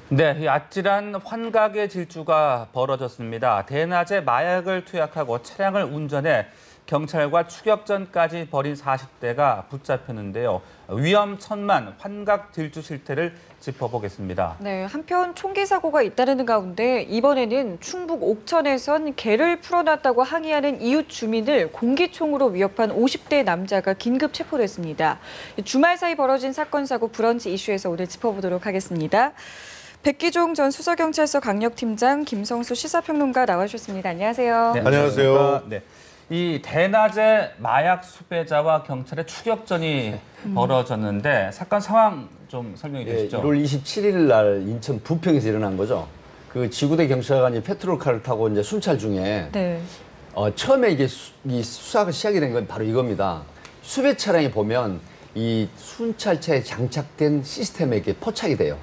네, 이 아찔한 환각의 질주가 벌어졌습니다. 대낮에 마약을 투약하고 차량을 운전해 경찰과 추격전까지 벌인 40대가 붙잡혔는데요. 위험천만 환각 질주 실태를 짚어보겠습니다. 네, 한편 총기 사고가 잇따르는 가운데 이번에는 충북 옥천에선 개를 풀어놨다고 항의하는 이웃 주민을 공기총으로 위협한 50대 남자가 긴급 체포됐습니다. 주말 사이 벌어진 사건 사고 브런치 이슈에서 오늘 짚어보도록 하겠습니다. 백기종 전 수서경찰서 강력팀장, 김성수 시사평론가 나와주셨습니다. 안녕하세요. 네, 안녕하세요. 네. 이 대낮에 마약 수배자와 경찰의 추격전이 벌어졌는데 사건 상황 좀 설명해 주시죠. 1월 27일 날 인천 부평에서 일어난 거죠. 그 지구대 경찰관이 페트롤카를 타고 이제 순찰 중에 네. 처음에 이 수사가 시작이 된 건 바로 이겁니다. 수배 차량에 보면 이 순찰차에 장착된 시스템에 이렇게 포착이 돼요.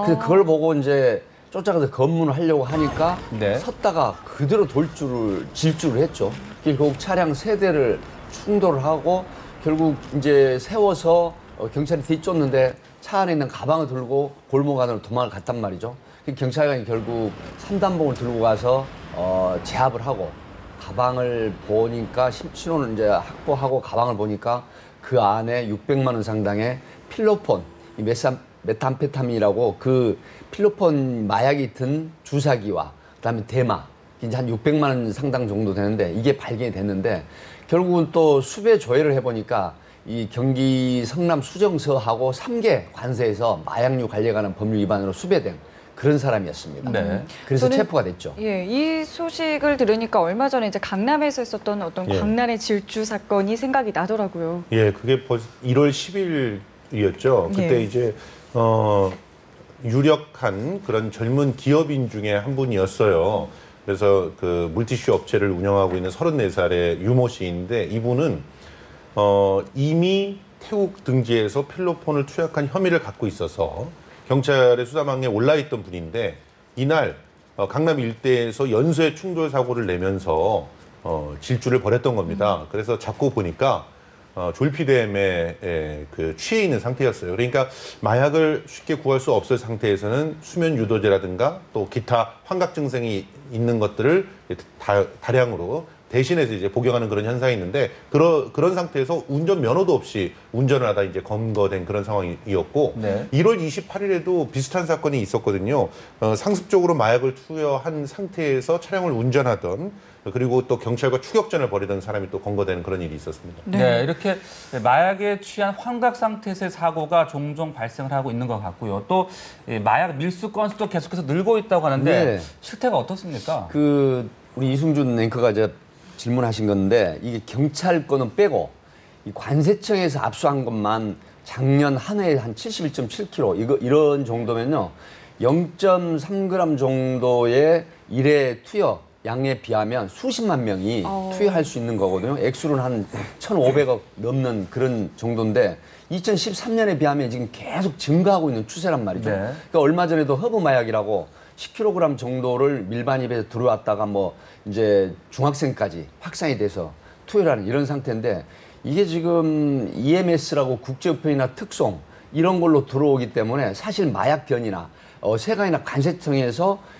그래서 그걸 보고 이제 쫓아가서 검문을 하려고 하니까 네. 섰다가 그대로 질주를 했죠. 결국 차량 3대를 충돌을 하고 결국 이제 세워서 경찰이 뒤쫓는데 차 안에 있는 가방을 들고 골목 안으로 도망을 갔단 말이죠. 경찰관이 결국 3단봉을 들고 가서 제압을 하고 가방을 보니까 신원을 이제 확보하고 가방을 보니까 그 안에 600만 원 상당의 필로폰, 이 메탄페타민이라고 그 필로폰 마약이 든 주사기와 그다음에 대마 이제 한 600만 원 상당 정도 되는데 이게 발견이 됐는데 결국은 또 수배 조회를 해보니까 이 경기 성남 수정서하고 3개 관서에서 마약류 관리에 관한 법률 위반으로 수배된 그런 사람이었습니다. 네. 그래서 체포가 됐죠. 예, 이 소식을 들으니까 얼마 전에 이제 강남에서 있었던 어떤 광란의 질주 사건이 생각이 나더라고요. 예, 그게 벌써 1월 10일이었죠. 그때 이제 유력한 그런 젊은 기업인 중에 한 분이었어요. 그래서 그 물티슈 업체를 운영하고 있는 34살의 유모 씨인데 이분은 이미 태국 등지에서 필로폰을 투약한 혐의를 갖고 있어서 경찰의 수사망에 올라있던 분인데 이날 강남 일대에서 연쇄 충돌 사고를 내면서 질주를 벌였던 겁니다. 그래서 자꾸 보니까 졸피뎀에 취해 있는 상태였어요. 그러니까 마약을 쉽게 구할 수 없을 상태에서는 수면 유도제라든가 또 기타 환각 증상이 있는 것들을 다량으로 대신해서 이제 복용하는 그런 현상이 있는데 그런 상태에서 운전 면허도 없이 운전을 하다 이제 검거된 그런 상황이었고 네. 1월 28일에도 비슷한 사건이 있었거든요. 상습적으로 마약을 투여한 상태에서 차량을 운전하던 그리고 또 경찰과 추격전을 벌이던 사람이 또 검거되는 그런 일이 있었습니다. 네, 이렇게 마약에 취한 환각 상태에서의 사고가 종종 발생을 하고 있는 것 같고요. 또 마약 밀수 건수도 계속해서 늘고 있다고 하는데 네. 실태가 어떻습니까? 우리 이승준 앵커가 이제 질문하신 건데 이게 경찰 거는 빼고 이 관세청에서 압수한 것만 작년 한 해에 한 71.7kg 이런 정도면요 0.3g 정도의 일회 투여 양에 비하면 수십만 명이 투여할 수 있는 거거든요. 액수는 한 1,500억 넘는 그런 정도인데 2013년에 비하면 지금 계속 증가하고 있는 추세란 말이죠. 네. 그러니까 얼마 전에도 허브 마약이라고 10kg 정도를 밀반 입에 들어왔다가 뭐 이제 중학생까지 확산이 돼서 투여하는 이런 상태인데 이게 지금 EMS라고 국제우편이나 특송 이런 걸로 들어오기 때문에 사실 마약견이나 세관이나 관세청에서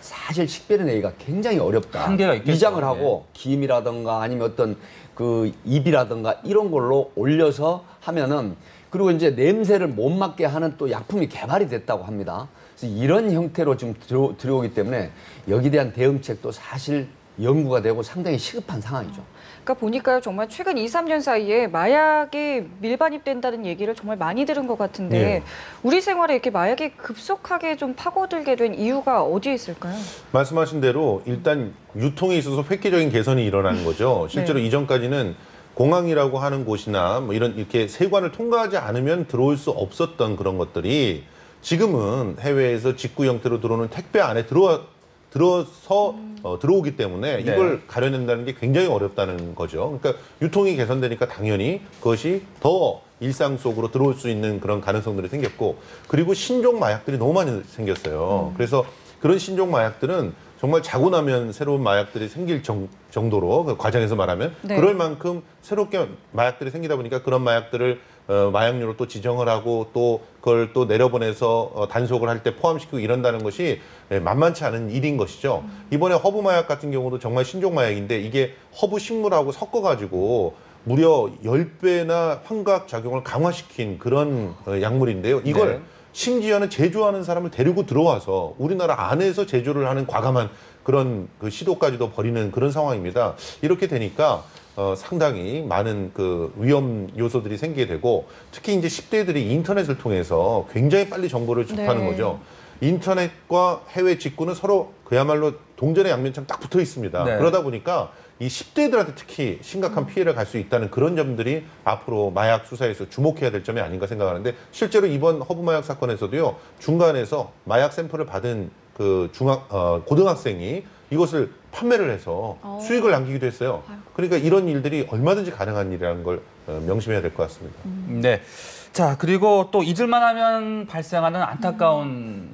사실 식별해내기가 굉장히 어렵다. 한계가 있겠죠. 위장을 하고 김이라든가 아니면 어떤 그 입이라든가 이런 걸로 올려서 하면은 그리고 이제 냄새를 못 맡게 하는 또 약품이 개발이 됐다고 합니다. 그래서 이런 형태로 지금 들어오기 때문에 여기에 대한 대응책도 사실 연구가 되고 상당히 시급한 상황이죠. 그러니까 보니까요 정말 최근 2, 3년 사이에 마약이 밀반입된다는 얘기를 정말 많이 들은 것 같은데 네. 우리 생활에 이렇게 마약이 급속하게 좀 파고들게 된 이유가 어디에 있을까요? 말씀하신 대로 일단 유통에 있어서 획기적인 개선이 일어난 거죠. 실제로 이전까지는 공항이라고 하는 곳이나 뭐 이렇게 세관을 통과하지 않으면 들어올 수 없었던 그런 것들이 지금은 해외에서 직구 형태로 들어오는 택배 안에 들어서 들어오기 때문에 이걸 가려낸다는 게 굉장히 어렵다는 거죠. 그러니까 유통이 개선되니까 당연히 그것이 더 일상 속으로 들어올 수 있는 그런 가능성들이 생겼고 그리고 신종 마약들이 너무 많이 생겼어요. 그래서 그런 신종 마약들은 정말 자고 나면 새로운 마약들이 생길 정도로 그 과정에서 말하면 그럴 만큼 새롭게 마약들이 생기다 보니까 그런 마약들을 마약류로 또 지정을 하고 또 그걸 또 내려보내서 단속을 할 때 포함시키고 이런다는 것이 만만치 않은 일인 것이죠. 이번에 허브 마약 같은 경우도 정말 신종 마약인데 이게 허브 식물하고 섞어가지고 무려 10배나 환각 작용을 강화시킨 그런 약물인데요. 이걸 네. 심지어는 제조하는 사람을 데리고 들어와서 우리나라 안에서 제조를 하는 과감한 그런 그 시도까지도 벌이는 그런 상황입니다. 이렇게 되니까 상당히 많은 그 위험 요소들이 생기게 되고 특히 이제 10대들이 인터넷을 통해서 굉장히 빨리 정보를 접하는 네. 거죠. 인터넷과 해외 직구는 서로 그야말로 동전의 양면처럼 딱 붙어 있습니다. 네. 그러다 보니까 이 10대들한테 특히 심각한 피해를 갈 수 있다는 그런 점들이 앞으로 마약 수사에서 주목해야 될 점이 아닌가 생각하는데 실제로 이번 허브 마약 사건에서도요 중간에서 마약 샘플을 받은 그 고등학생이 이것을 판매를 해서 수익을 남기기도 했어요. 그러니까 이런 일들이 얼마든지 가능한 일이라는 걸 명심해야 될 것 같습니다. 네. 자, 그리고 또 잊을만 하면 발생하는 안타까운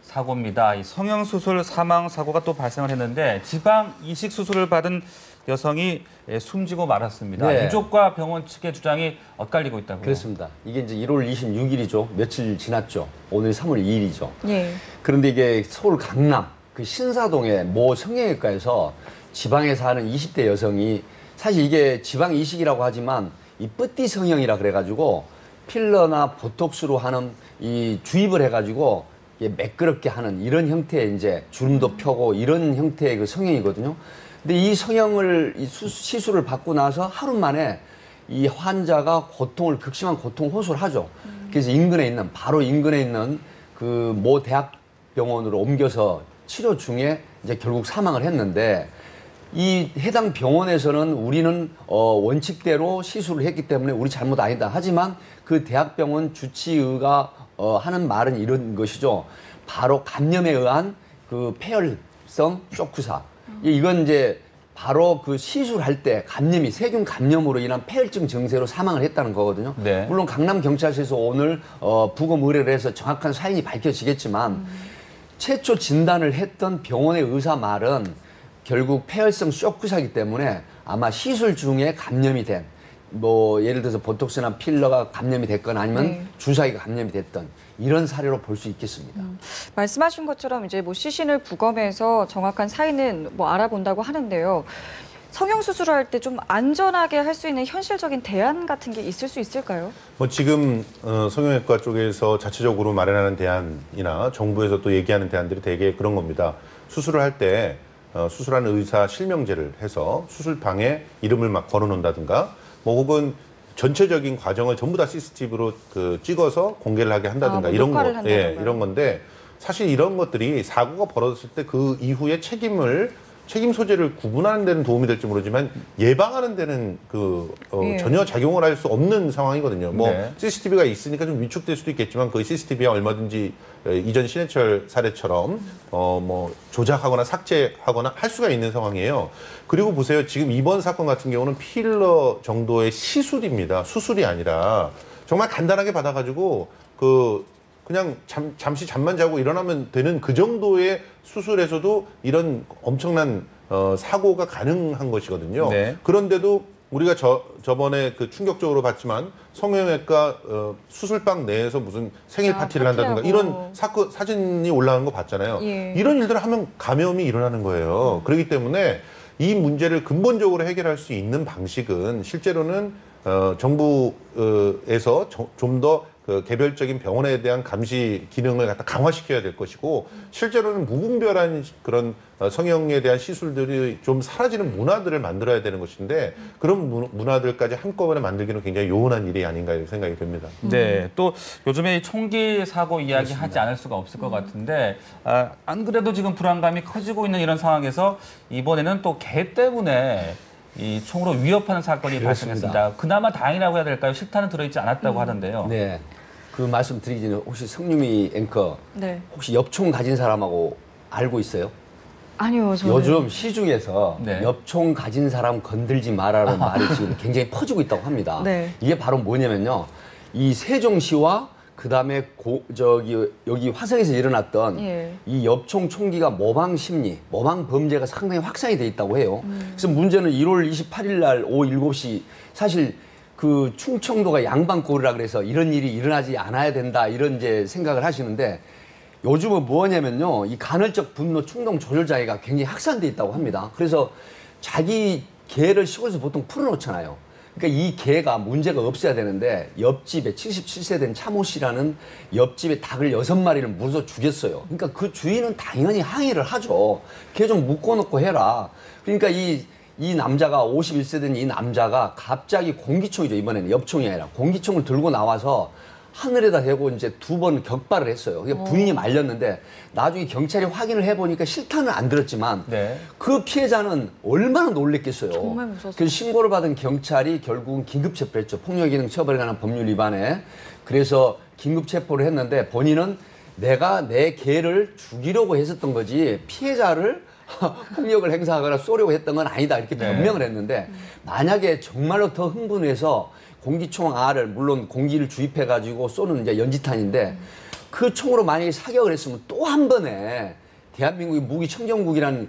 사고입니다. 이 성형수술 사망 사고가 또 발생을 했는데 지방 이식 수술을 받은 여성이 숨지고 말았습니다. 네. 유족과 병원 측의 주장이 엇갈리고 있다고요. 그렇습니다. 이게 이제 1월 26일이죠. 며칠 지났죠. 오늘 3월 2일이죠. 예. 그런데 이게 서울 강남 그 신사동의 모 성형외과에서 지방에 사는 20대 여성이 사실 이게 지방 이식이라고 하지만 이 뿌띠 성형이라 그래가지고 필러나 보톡스로 하는 이 주입을 해가지고 이게 매끄럽게 하는 이런 형태의 이제 주름도 펴고 이런 형태의 그 성형이거든요. 근데 이 성형을 이 시술을 받고 나서 하루 만에 이 환자가 극심한 고통 호소를 하죠. 그래서 바로 인근에 있는 그 모 대학병원으로 옮겨서 치료 중에 이제 결국 사망을 했는데 이 해당 병원에서는 우리는 원칙대로 시술을 했기 때문에 우리 잘못 아니다. 하지만 그 대학병원 주치의가 하는 말은 이런 것이죠. 바로 감염에 의한 그 폐혈성 쇼크사. 이건 이제 바로 그 시술할 때 세균 감염으로 인한 폐혈증 증세로 사망을 했다는 거거든요. 네. 물론 강남경찰서에서 오늘 부검 의뢰를 해서 정확한 사인이 밝혀지겠지만 최초 진단을 했던 병원의 의사 말은 결국 폐혈성 쇼크사이기 때문에 아마 시술 중에 감염이 된 예를 들어서 보톡스나 필러가 감염이 됐거나 아니면 주사기가 감염이 됐던 이런 사례로 볼 수 있겠습니다. 말씀하신 것처럼 이제 시신을 부검해서 정확한 사인은 알아본다고 하는데요. 성형 수술을 할 때 좀 안전하게 할 수 있는 현실적인 대안 같은 게 있을 수 있을까요? 지금 성형외과 쪽에서 자체적으로 마련하는 대안이나 정부에서 또 얘기하는 대안들이 되게 그런 겁니다. 수술을 할 때 수술하는 의사 실명제를 해서 수술방에 이름을 막 걸어놓는다든가 혹은 전체적인 과정을 전부 다 CCTV로 찍어서 공개를 하게 한다든가 이런 이런 건데 사실 이런 것들이 사고가 벌어졌을 때 그 이후에 책임 소재를 구분하는 데는 도움이 될지 모르지만 예방하는 데는 전혀 작용을 할 수 없는 상황이거든요. 네. CCTV가 있으니까 좀 위축될 수도 있겠지만 그 CCTV가 얼마든지 이전 신해철 사례처럼 조작하거나 삭제하거나 할 수가 있는 상황이에요. 그리고 보세요. 지금 이번 사건 같은 경우는 필러 정도의 시술입니다. 수술이 아니라 정말 간단하게 받아가지고 그냥 잠시 잠만 자고 일어나면 되는 그 정도의 수술에서도 이런 엄청난 사고가 가능한 것이거든요. 네. 그런데도 우리가 저번에 충격적으로 봤지만 성형외과 수술방 내에서 무슨 생일 파티를 한다든가 이런 사진이 올라간 거 봤잖아요. 예. 이런 이런 일들을 하면 감염이 일어나는 거예요. 그렇기 때문에 이 문제를 근본적으로 해결할 수 있는 방식은 실제로는 정부에서 좀 더 개별적인 병원에 대한 감시 기능을 갖다 강화시켜야 될 것이고 실제로는 무분별한 그런 성형에 대한 시술들이 좀 사라지는 문화들을 만들어야 되는 것인데 그런 문화들까지 한꺼번에 만들기는 굉장히 요원한 일이 아닌가 이렇게 생각이 됩니다. 네, 또 요즘에 총기 사고 이야기 하지 않을 수가 없을 것 같은데 안 그래도 지금 불안감이 커지고 있는 이런 상황에서 이번에는 또 개 때문에 이 총으로 위협하는 사건이 그렇습니다. 발생했습니다. 그나마 다행이라고 해야 될까요? 실탄은 들어있지 않았다고 하던데요. 네. 그 말씀 드리기 전에 혹시 성유미 앵커 네. 혹시 엽총 가진 사람하고 알고 있어요? 아니요, 저는. 요즘 시중에서 네. 엽총 가진 사람 건들지 마라는 말이 지금 굉장히 퍼지고 있다고 합니다. 네. 이게 바로 뭐냐면요. 이 세종시와 그다음에 여기 화성에서 일어났던 이 엽총 총기가 모방 심리, 모방 범죄가 상당히 확산이 돼 있다고 해요. 그래서 문제는 1월 28일 날 오후 7시 사실 그 충청도가 양반골이라 그래서 이런 일이 일어나지 않아야 된다 이런 이제 생각을 하시는데 요즘은 뭐냐면요. 이 간헐적 분노 충동 조절 장애가 굉장히 확산돼 있다고 합니다. 그래서 자기 개를 시골에서 보통 풀어놓잖아요. 그러니까 이 개가 문제가 없어야 되는데 옆집에 77세 된 차모 씨라는 옆집에 닭을 6마리를 물어서 죽였어요. 그러니까 그 주인은 당연히 항의를 하죠. 개 좀 묶어놓고 해라. 그러니까 이 남자가 51세 된 이 남자가 갑자기 공기총이죠. 이번에는 엽총이 아니라 공기총을 들고 나와서 하늘에다 대고 이제 2번 격발을 했어요. 그러니까 부인이 말렸는데 나중에 경찰이 확인을 해보니까 실탄은 안 들었지만 네. 그 피해자는 얼마나 놀랬겠어요. 정말 무서웠어요. 그래서 신고를 받은 경찰이 결국은 긴급 체포를 했죠. 폭력기능 처벌에 관한 법률 위반에. 그래서 긴급 체포를 했는데 본인은 내가 내 개를 죽이려고 했었던 거지 피해자를 폭력을 행사하거나 쏘려고 했던 건 아니다 이렇게 변명을 했는데 만약에 정말로 더 흥분해서 공기총 R을 물론 공기를 주입해 가지고 쏘는 이제 연지탄인데 그 총으로 만약에 사격을 했으면 또 한 번에 대한민국이 무기 청정국이라는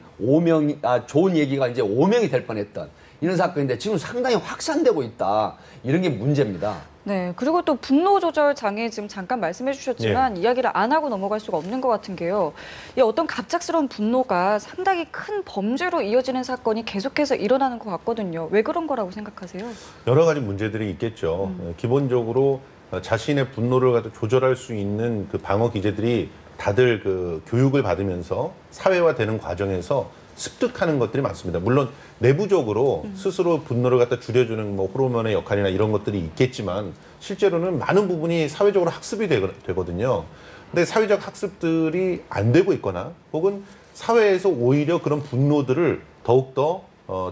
좋은 얘기가 이제 오명이 될 뻔했던 이런 사건인데 지금 상당히 확산되고 있다 이런 게 문제입니다. 네, 그리고 또 분노 조절 장애 지금 잠깐 말씀해 주셨지만 이야기를 안 하고 넘어갈 수가 없는 것 같은 게요. 이 어떤 갑작스러운 분노가 상당히 큰 범죄로 이어지는 사건이 계속해서 일어나는 것 같거든요. 왜 그런 거라고 생각하세요? 여러 가지 문제들이 있겠죠. 기본적으로 자신의 분노를 갖다 조절할 수 있는 그 방어 기제들이 다들 그 교육을 받으면서 사회화되는 과정에서 습득하는 것들이 많습니다. 물론 내부적으로 스스로 분노를 갖다 줄여주는 뭐 호르몬의 역할이나 이런 것들이 있겠지만 실제로는 많은 부분이 사회적으로 학습이 되거든요. 근데 사회적 학습들이 안 되고 있거나 혹은 사회에서 오히려 그런 분노들을 더욱더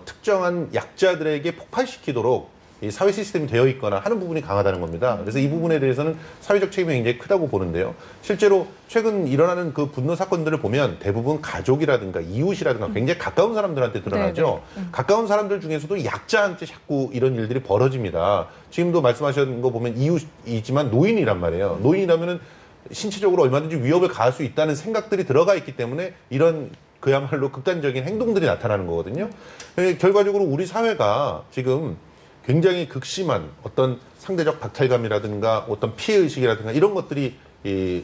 특정한 약자들에게 폭발시키도록 이 사회 시스템이 되어 있거나 하는 부분이 강하다는 겁니다. 그래서 이 부분에 대해서는 사회적 책임이 굉장히 크다고 보는데요. 실제로 최근 일어나는 그 분노 사건들을 보면 대부분 가족이라든가 이웃이라든가 굉장히 가까운 사람들한테 드러나죠. 가까운 사람들 중에서도 약자한테 자꾸 이런 일들이 벌어집니다. 지금도 말씀하신 거 보면 이웃이지만 노인이란 말이에요. 노인이라면은 신체적으로 얼마든지 위협을 가할 수 있다는 생각들이 들어가 있기 때문에 이런 그야말로 극단적인 행동들이 나타나는 거거든요. 결과적으로 우리 사회가 지금 굉장히 극심한 어떤 상대적 박탈감이라든가 어떤 피해의식이라든가 이런 것들이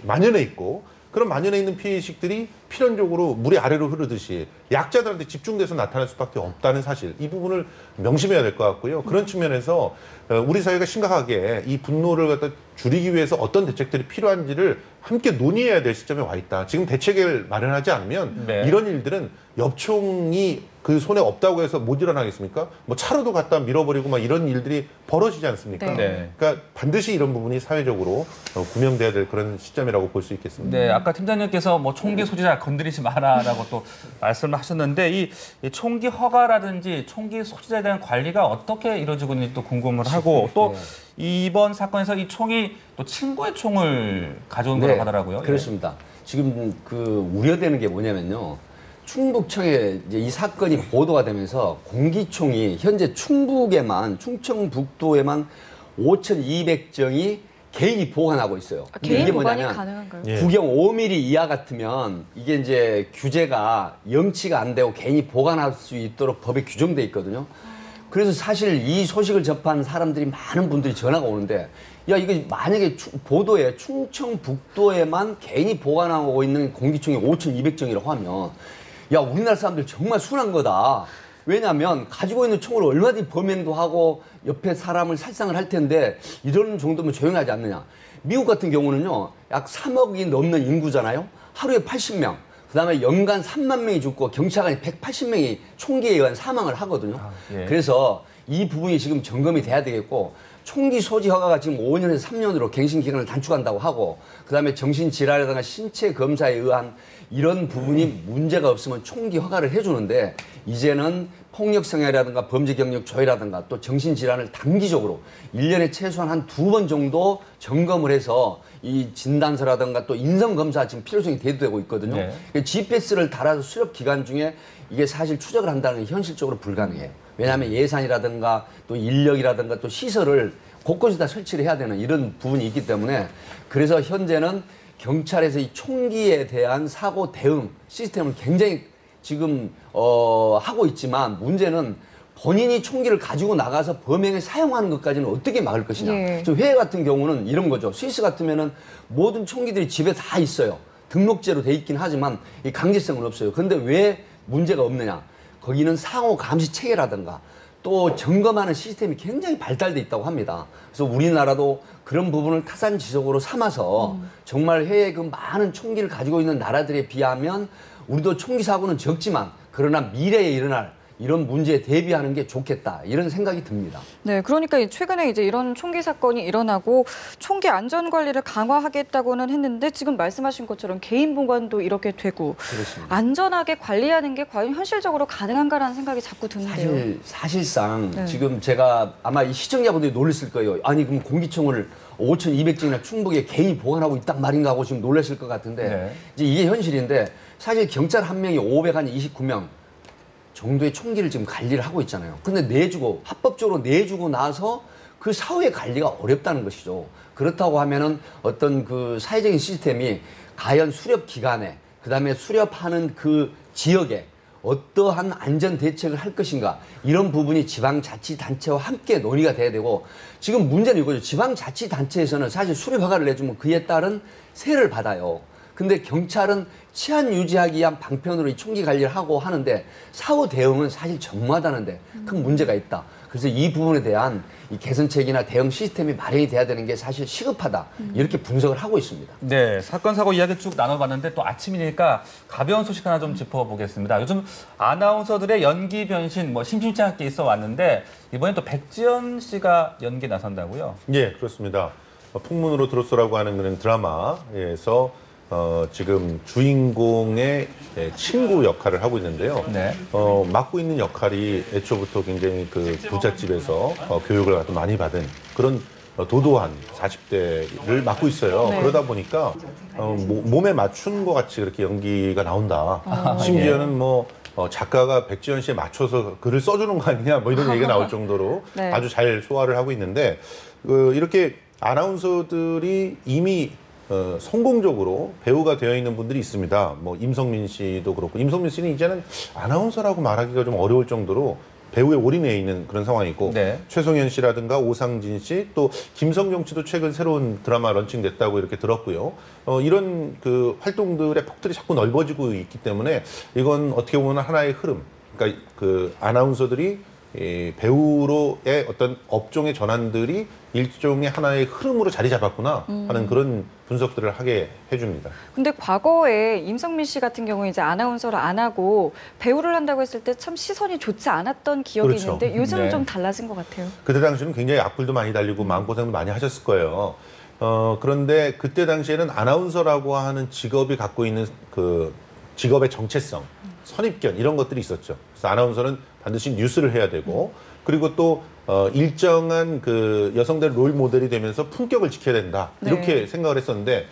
만연해 있고 그런 만연해 있는 피해의식들이 필연적으로 물이 아래로 흐르듯이 약자들한테 집중돼서 나타날 수밖에 없다는 사실 이 부분을 명심해야 될 것 같고요. 그런 측면에서 우리 사회가 심각하게 이 분노를 갖다 줄이기 위해서 어떤 대책들이 필요한지를 함께 논의해야 될 시점에 와 있다. 지금 대책을 마련하지 않으면 이런 일들은 엽총이 그 손에 없다고 해서 못 일어나겠습니까? 뭐 차로도 갖다 밀어버리고 막 이런 일들이 벌어지지 않습니까? 네. 그러니까 반드시 이런 부분이 사회적으로 구명돼야 될 그런 시점이라고 볼 수 있겠습니다. 네, 아까 팀장님께서 뭐 총기 소지자 건드리지 마라라고 또 말씀을 하셨는데 이 총기 허가라든지 총기 소지자에 대한 관리가 어떻게 이루어지고 있는지 또 궁금을 하고 또 이번 사건에서 이 총이 또 친구의 총을 가져온 거라고 하더라고요. 그렇습니다. 지금 그 우려되는 게 뭐냐면요. 충북청에 이제 이 사건이 보도가 되면서 공기총이 현재 충청북도에만 5,200정이 개인이 보관하고 있어요. 개인 이게 보관이 뭐냐면 가능한가요? 구경 5mm 이하 같으면 이게 이제 규제가 영치가 안 되고 개인이 보관할 수 있도록 법에 규정돼 있거든요. 그래서 사실 이 소식을 접한 사람들이 많은 분들이 전화가 오는데 야 이거 만약에 보도에 충청북도에만 개인이 보관하고 있는 공기총이 5,200정이라고 하면 야 우리나라 사람들 정말 순한 거다. 왜냐하면 가지고 있는 총으로 얼마든지 범행도 하고 옆에 사람을 살상을 할 텐데 이런 정도면 조용하지 않느냐. 미국 같은 경우는요. 약 3억이 넘는 인구잖아요. 하루에 80명. 그다음에 연간 3만 명이 죽고 경찰관이 180명이 총기에 의한 사망을 하거든요. 그래서 이 부분이 지금 점검이 돼야 되겠고 총기 소지 허가가 지금 5년에서 3년으로 갱신 기간을 단축한다고 하고 그다음에 정신질환이라든가 신체 검사에 의한 이런 부분이 문제가 없으면 총기 허가를 해주는데 이제는 폭력 성향이라든가 범죄 경력 조회라든가 또 정신질환을 단기적으로 1년에 최소한 한 2번 정도 점검을 해서 이 진단서라든가 또 인성검사 지금 필요성이 대두되고 있거든요. GPS를 달아서 수렵 기간 중에 이게 사실 추적을 한다는 게 현실적으로 불가능해요. 왜냐하면 예산이라든가 또 인력이라든가 또 시설을 곳곳에다 설치를 해야 되는 이런 부분이 있기 때문에 그래서 현재는 경찰에서 이 총기에 대한 사고 대응 시스템을 굉장히 지금 하고 있지만 문제는 본인이 총기를 가지고 나가서 범행에 사용하는 것까지는 어떻게 막을 것이냐. 예. 저 회계 같은 경우는 이런 거죠. 스위스 같으면은 모든 총기들이 집에 다 있어요. 등록제로 돼 있긴 하지만 이 강제성은 없어요. 근데 왜 문제가 없느냐? 거기는 상호 감시 체계라든가 또 점검하는 시스템이 굉장히 발달돼 있다고 합니다. 그래서 우리나라도 그런 부분을 타산지석으로 삼아서 정말 해외 그 많은 총기를 가지고 있는 나라들에 비하면 우리도 총기 사고는 적지만 그러나 미래에 일어날 이런 문제에 대비하는 게 좋겠다 이런 생각이 듭니다. 네, 그러니까 최근에 이제 이런 총기 사건이 일어나고 총기 안전 관리를 강화하겠다고는 했는데 지금 말씀하신 것처럼 개인 보관도 이렇게 되고 그렇습니다. 안전하게 관리하는 게 과연 현실적으로 가능한가라는 생각이 자꾸 드는데요. 사실상 네. 지금 제가 아마 이 시청자분들이 놀랐을 거예요. 아니 그럼 공기총을 5,200장이나 충북에 개인이 보관하고 있단 말인가 하고 지금 놀라실 것 같은데 네. 이제 이게 현실인데 사실 경찰 한 명이 529명 정도의 총기를 지금 관리를 하고 있잖아요. 근데 내주고 합법적으로 내주고 나서 그 사후의 관리가 어렵다는 것이죠. 그렇다고 하면은 어떤 그 사회적인 시스템이 과연 수렵 기간에 그다음에 수렵하는 그 지역에 어떠한 안전 대책을 할 것인가 이런 부분이 지방자치단체와 함께 논의가 돼야 되고 지금 문제는 이거죠. 지방자치단체에서는 사실 수렵 허가를 내주면 그에 따른 세를 받아요. 근데 경찰은 치안 유지하기 위한 방편으로 이 총기 관리를 하고 하는데 사후 대응은 사실 전무하다는데 큰 문제가 있다. 그래서 이 부분에 대한 이 개선책이나 대응 시스템이 마련이 돼야 되는 게 사실 시급하다. 이렇게 분석을 하고 있습니다. 네, 사건 사고 이야기 쭉 나눠봤는데 또 아침이니까 가벼운 소식 하나 좀 짚어보겠습니다. 요즘 아나운서들의 연기 변신 심심치 않게 있어 왔는데 이번엔 또 백지연 씨가 연기에 나선다고요? 예, 그렇습니다. 풍문으로 들었소라고 하는 그런 드라마에서 지금 주인공의 친구 역할을 하고 있는데요. 네. 맡고 있는 역할이 애초부터 굉장히 그 부잣집에서 교육을 아주 많이 받은 그런 도도한 40대를 맡고 있어요. 네. 그러다 보니까 몸에 맞춘 것 같이 그렇게 연기가 나온다. 심지어는 작가가 백지연 씨에 맞춰서 글을 써주는 거 아니냐 뭐 이런 얘기가 나올 정도로 네. 아주 잘 소화를 하고 있는데 이렇게 아나운서들이 이미 성공적으로 배우가 되어 있는 분들이 있습니다. 임성민 씨도 그렇고, 임성민 씨는 이제는 아나운서라고 말하기가 좀 어려울 정도로 배우에 올인해 있는 그런 상황이고, 네. 최송현 씨라든가 오상진 씨, 또 김성경 씨도 최근 새로운 드라마 런칭됐다고 이렇게 들었고요. 이런 그 활동들의 폭들이 자꾸 넓어지고 있기 때문에 이건 어떻게 보면 하나의 흐름, 그러니까 그 아나운서들이 배우로의 어떤 업종의 전환들이 일종의 하나의 흐름으로 자리 잡았구나 하는 그런 분석들을 하게 해줍니다. 근데 과거에 임성민 씨 같은 경우에 이제 아나운서를 안 하고 배우를 한다고 했을 때 참 시선이 좋지 않았던 기억이 그렇죠. 있는데 요즘은 네. 좀 달라진 것 같아요. 그때 당시에는 굉장히 악플도 많이 달리고 마음고생도 많이 하셨을 거예요. 그런데 그때 당시에는 아나운서라고 하는 직업이 갖고 있는 그 직업의 정체성, 선입견 이런 것들이 있었죠. 그래서 아나운서는 반드시 뉴스를 해야 되고 그리고 또 일정한 그 여성들의 롤 모델이 되면서 품격을 지켜야 된다. 이렇게 네. 생각을 했었는데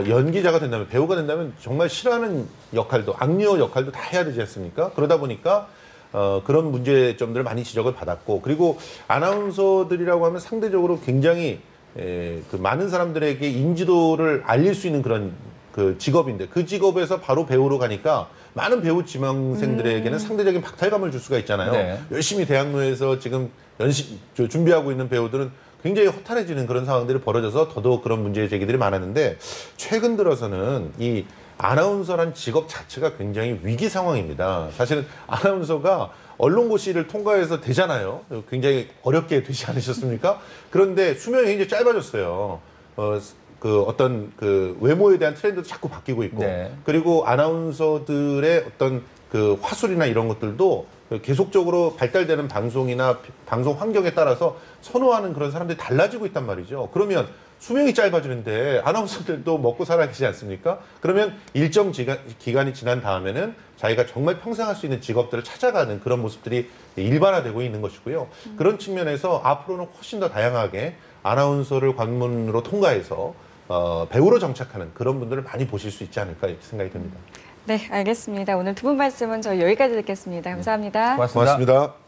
연기자가 된다면 배우가 된다면 정말 싫어하는 역할도 악녀 역할도 다 해야 되지 않습니까? 그러다 보니까 그런 문제점들을 많이 지적을 받았고 그리고 아나운서들이라고 하면 상대적으로 굉장히 그 많은 사람들에게 인지도를 알릴 수 있는 그런 그 직업인데 그 직업에서 바로 배우로 가니까 많은 배우 지망생들에게는 상대적인 박탈감을 줄 수가 있잖아요. 네. 열심히 대학로에서 지금 준비하고 있는 배우들은 굉장히 허탈해지는 그런 상황들이 벌어져서 더더욱 그런 문제 제기들이 많았는데 최근 들어서는 이 아나운서란 직업 자체가 굉장히 위기 상황입니다. 사실은 아나운서가 언론고시를 통과해서 되잖아요. 굉장히 어렵게 되지 않으셨습니까? 그런데 수명이 굉장히 짧아졌어요. 그 어떤 그 외모에 대한 트렌드도 자꾸 바뀌고 있고 네. 그리고 아나운서들의 어떤 그 화술이나 이런 것들도 계속적으로 발달되는 방송이나 방송 환경에 따라서 선호하는 그런 사람들이 달라지고 있단 말이죠. 그러면 수명이 짧아지는데 아나운서들도 먹고 살아야 되지 않습니까? 그러면 일정 기간이 지난 다음에는 자기가 정말 평생 할 수 있는 직업들을 찾아가는 그런 모습들이 일반화되고 있는 것이고요. 그런 측면에서 앞으로는 훨씬 더 다양하게 아나운서를 관문으로 통과해서 배우로 정착하는 그런 분들을 많이 보실 수 있지 않을까 이렇게 생각이 듭니다. 네, 알겠습니다. 오늘 두 분 말씀은 저희 여기까지 듣겠습니다. 감사합니다. 고맙습니다. 고맙습니다.